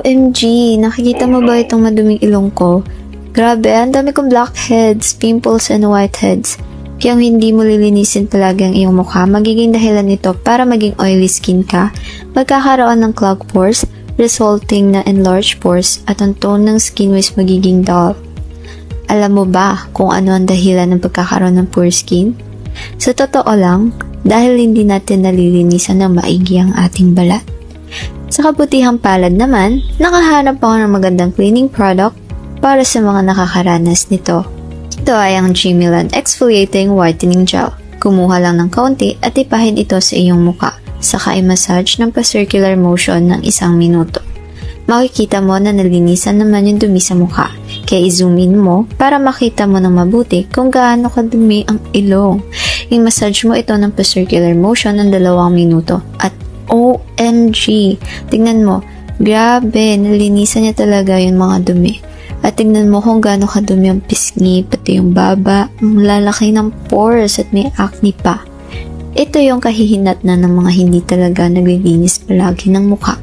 OMG, nakikita mo ba itong maduming ilong ko? Grabe, ang dami kong blackheads, pimples, and whiteheads. Kaya hindi mo lilinisin palagi ang iyong mukha, magiging dahilan ito para maging oily skin ka, magkakaroon ng clogged pores, resulting na enlarged pores, at ang tone ng skin was magiging dull. Alam mo ba kung ano ang dahilan ng pagkakaroon ng poor skin? Sa totoo lang, dahil hindi natin nalilinisan ng maigi ang ating balat. Sa kabutihang palad naman, nakahanap ako ng magandang cleaning product para sa mga nakakaranas nito. Ito ay ang Gmilan Exfoliating Whitening Gel. Kumuha lang ng kaunti at ipahin ito sa iyong muka, saka i-massage ng pa-circular motion ng 1 minuto. Makikita mo na nalinisan naman yung dumi sa mukha, kaya i-zoom in mo para makita mo ng mabuti kung gaano kadumi ang ilong. I-massage mo ito ng pa-circular motion ng 2 minuto at OMG! Tingnan mo, grabe, nalinisan niya talaga yung mga dumi. At tingnan mo kung gaano kadumi ang pisngi, pati yung baba, ang lalaki ng pores at may acne pa. Ito yung kahihinatnan ng mga hindi talaga naglilinis palagi ng mukha.